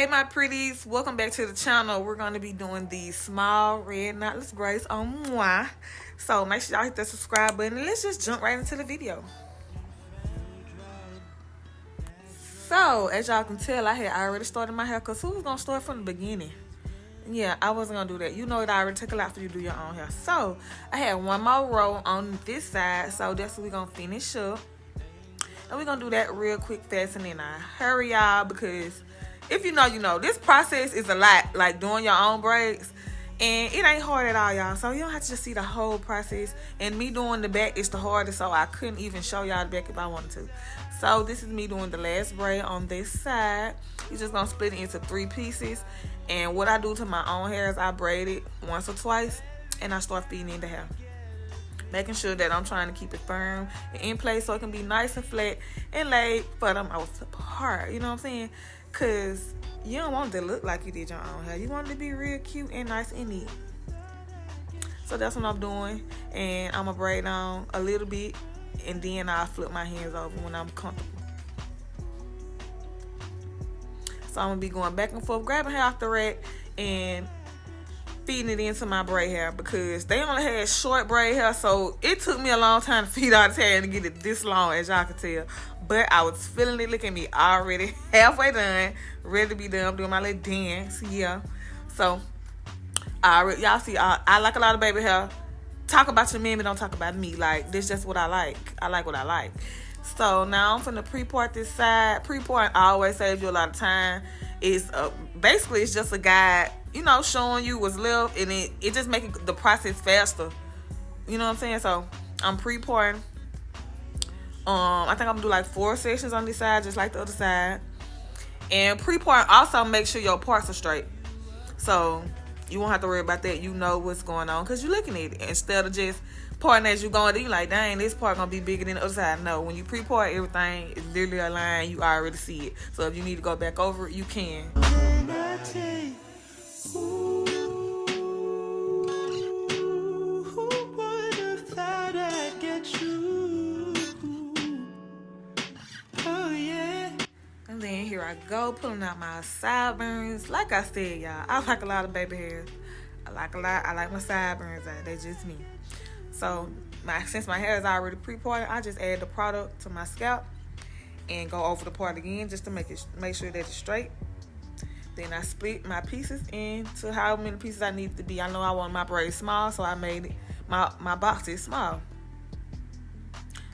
Hey my pretties, welcome back to the channel. We're going to be doing these small red knotless braids on moi. So make sure y'all hit that subscribe button and let's just jump right into the video. So as y'all can tell, I had already started my hair because who was going to start from the beginning? Yeah, I wasn't going to do that. You know it already took a lot for you to do your own hair. So I had one more row on this side, so that's what we're going to finish up. And we're going to do that real quick, fast, and then I hurry y'all because if you know, you know. This process is a lot, like doing your own braids. And it ain't hard at all, y'all. So you don't have to just see the whole process. And me doing the back is the hardest, so I couldn't even show y'all the back if I wanted to. So this is me doing the last braid on this side. You're just going to split it into 3 pieces. And what I do to my own hair is I braid it once or twice. And I start feeding in the hair. Making sure that I'm trying to keep it firm and in place so it can be nice and flat and laid for them apart. You know what I'm saying? Because you don't want it to look like you did your own hair. You want it to be real cute and nice and neat. So that's what I'm doing. And I'm going to braid on a little bit. And then I'll flip my hands over when I'm comfortable. So I'm going to be going back and forth, grabbing hair off the rack and feeding it into my braid hair. Because they only had short braid hair. So it took me a long time to feed all this hair and get it this long, as y'all can tell. But I was feeling it. Look at me, already halfway done, ready to be done. I'm doing my little dance, yeah. So, y'all see, I like a lot of baby hair. Talk about your man, but don't talk about me. Like, this is just what I like. I like what I like. So, now I'm finna pre-part this side. Pre-part always saves you a lot of time. It's basically, it's just a guide, you know, showing you what's left. And it just making the process faster. You know what I'm saying? So, I'm pre-parting. I think I'm gonna do like 4 sections on this side, just like the other side. And pre-part also make sure your parts are straight, so you won't have to worry about that. You know what's going on because you're looking at it instead of just parting as you going. You like, dang, this part gonna be bigger than the other side. No, when you pre-part, everything is literally aligned. You already see it. So if you need to go back over it, you can. And then here I go, pulling out my sideburns. Like I said, y'all, I like a lot of baby hairs. I like my sideburns out. They just me. So since my hair is already pre-parted, I just add the product to my scalp and go over the part again just to make sure that it's straight. Then I split my pieces into how many pieces I need to be. I know I want my braids small, so I made it my boxes small.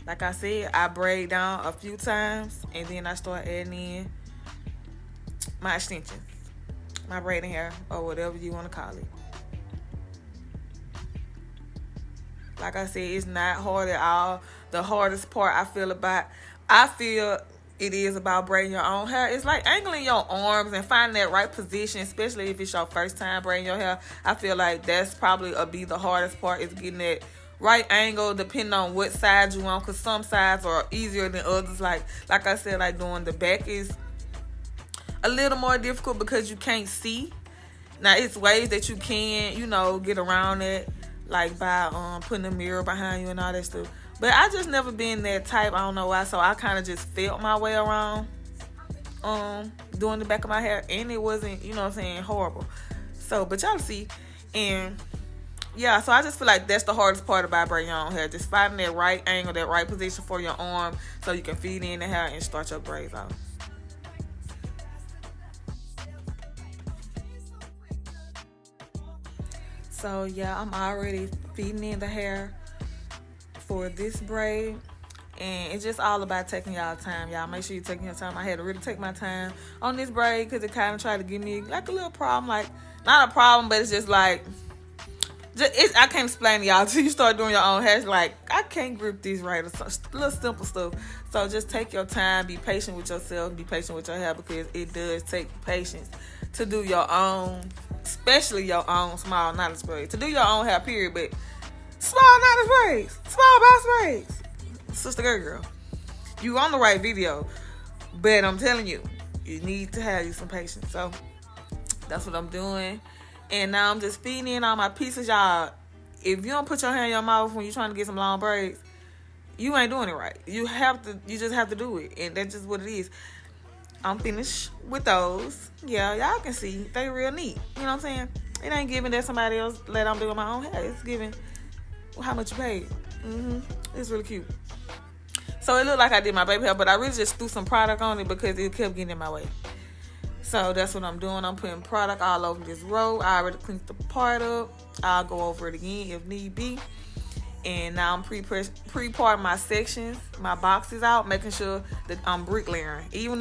Like I said, I braid down a few times and then I start adding in my extensions, my braiding hair, or whatever you want to call it. Like I said, it's not hard at all. The hardest part I feel it is about braiding your own hair. It's like angling your arms and finding that right position, especially if it's your first time braiding your hair. I feel like that's probably be the hardest part, is getting that right angle depending on what side you want, because some sides are easier than others. Like I said, like doing the back is a little more difficult because you can't see. Now it's ways that you can, you know, get around it, like by putting a mirror behind you and all that stuff. But I just never been that type. I don't know why. So I kind of just felt my way around doing the back of my hair, and it wasn't, you know what I'm saying, horrible. So but y'all see. And yeah, so I just feel like that's the hardest part about braiding your own hair. Just finding that right angle, that right position for your arm so you can feed in the hair and start your braids off. So yeah, I'm already feeding in the hair for this braid. And it's just all about taking y'all time, y'all. Make sure you're taking your time. I had to really take my time on this braid because it kind of tried to give me like a little problem. Like, not a problem, but it's just like, I can't explain to y'all until you start doing your own hair. It's like, I can't grip these right, or little simple stuff. So just take your time, be patient with yourself, be patient with your hair, because it does take patience to do your own, especially your own small knotless braids. To do your own hair, period, but small knotless braids, small box braids. Sister girl, you on the right video, but I'm telling you, you need to have you some patience. So that's what I'm doing. And now I'm just feeding in all my pieces, y'all. If you don't put your hand in your mouth when you're trying to get some long braids, you ain't doing it right. You just have to do it, and that's just what it is. I'm finished with those. Yeah, y'all can see they real neat. You know what I'm saying? It ain't giving that somebody else let I'm doing my own hair. It's giving how much you paid. It's really cute. So it looked like I did my baby hair, but I really just threw some product on it because it kept getting in my way. So that's what I'm doing. I'm putting product all over this row. I already cleaned the part up. I'll go over it again if need be. And now I'm pre-parting my sections, my boxes out, making sure that I'm bricklayering. Even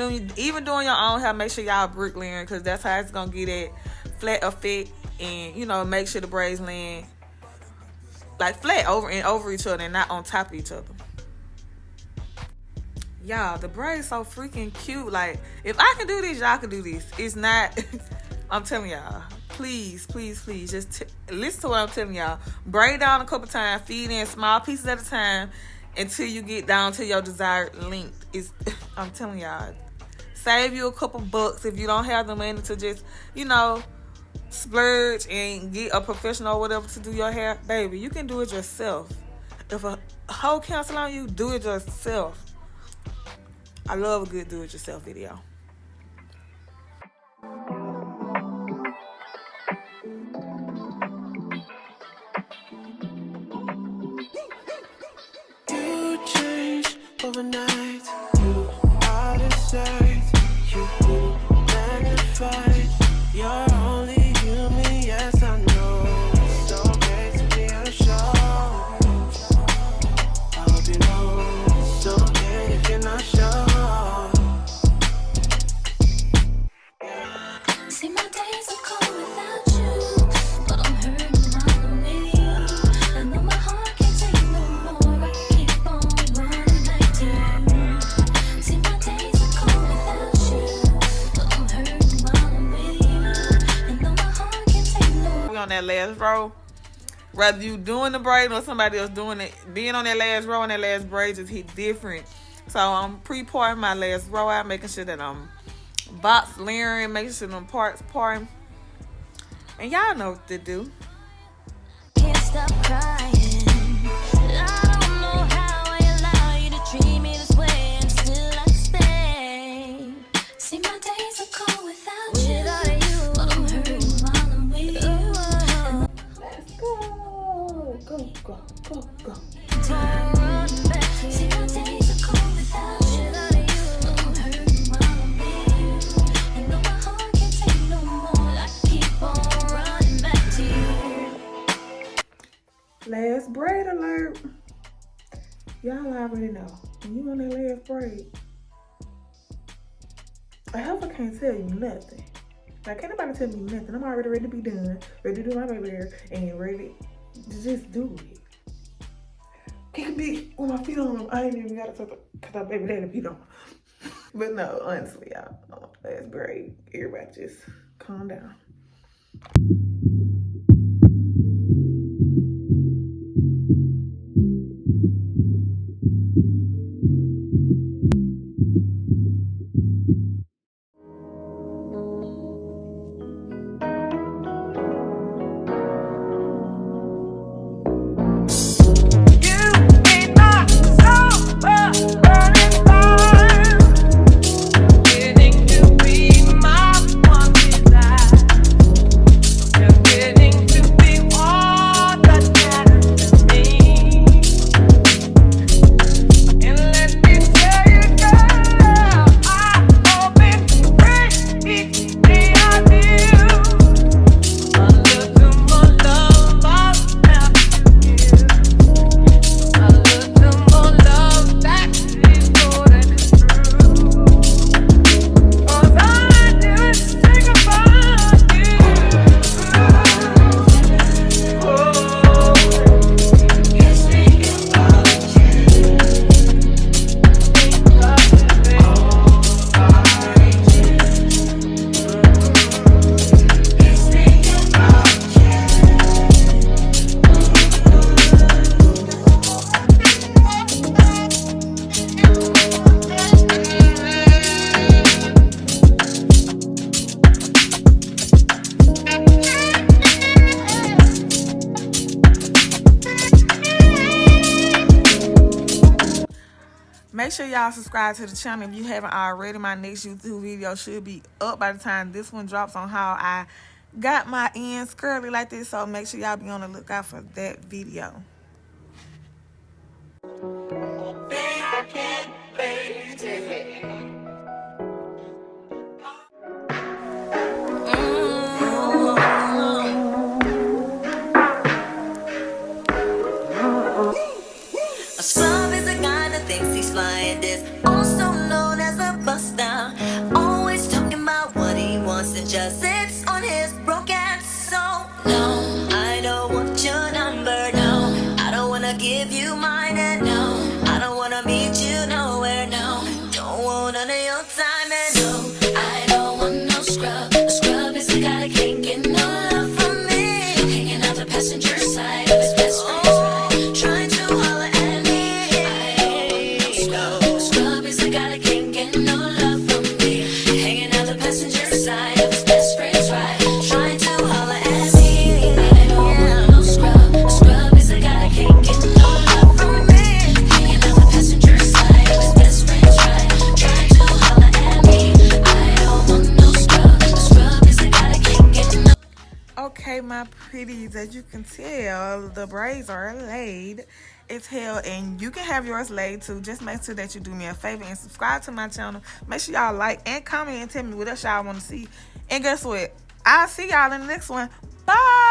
doing your own hair, make sure y'all bricklayering because that's how it's gonna get that flat effect. And you know, make sure the braids land like flat over each other and not on top of each other. Y'all, the braids so freaking cute. Like, if I can do this, y'all can do this. It's not, I'm telling y'all, please, just listen to what I'm telling y'all. Braid down a couple times, feed in small pieces at a time until you get down to your desired length. I'm telling y'all, save you a couple bucks if you don't have the money to just, splurge and get a professional or whatever to do your hair. Baby, you can do it yourself. If a hoe cancel on you, do it yourself. I love a good do-it-yourself video. You change overnight. You are the sight. You magnify. You're only human, yes I know. It's okay to be unsure. I hope you know it's okay if you're not sure. See, my days are cold without you, but I'm hurting while I'm with you. And though my heart can't take no more, I keep on running back to you. See, my days are cold without you, but I'm hurting while I'm with you. And though my heart can't take no more. We on that last row. Whether you doing the braid or somebody else doing it, being on that last row and that last braid just hit different. So I'm pre-parting my last row out, making sure that I'm box layering, making sure them parts parting. And y'all know what to do. Can't stop crying. I don't know how I allow you to treat me this way and still I stay. See, my days are cold without you, but I'm hurting while I'm with you. Let's go. Go. See, my days are cold without you, but I'm hurting while I'm with you. And though my heart can't take no more, I keep on running back to you. Last braid alert. Y'all already know. When you on that last braid, I hope I can't tell you nothing. Like, can't nobody tell me nothing. I'm already ready to be done, ready to do my baby hair, and ready to just do it. Kick a bit with my feet on them. I ain't even got to talk because I baby daddy feet on. But no, honestly, y'all, last braid, everybody just calm down. Make sure y'all subscribe to the channel if you haven't already. My next YouTube video should be up by the time this one drops on how I got my ends curly like this. So make sure y'all be on the lookout for that video. A scrub is a guy that thinks he's flying this, also known as a buster. Always talking about what he wants and just sits on his broken soul. No, I don't want your number, no. I don't wanna give you mine, and no, I don't wanna meet you nowhere, no. Don't want none of your time, and no, I don't want no scrub. A scrub is a guy that can't get no love from me. Hanging out the passenger side of his best friend's ride, trying to holler at me. Scrub is a guy that can't get no love from me. Hanging out the passenger side of his best friend's ride, trying to holler at me. I don't want no scrub. A scrub is a guy that can't get no love from me. Hanging out the passenger side of his best friend's ride, trying to holler at me. I don't want no scrub. A scrub is a guy that can't get no. Okay, my pretties, as you can tell, the braids are laid as hell, and you can have yours laid too. Just make sure that you do me a favor and subscribe to my channel. Make sure y'all like and comment and tell me what else y'all want to see. And guess what? I'll see y'all in the next one. Bye.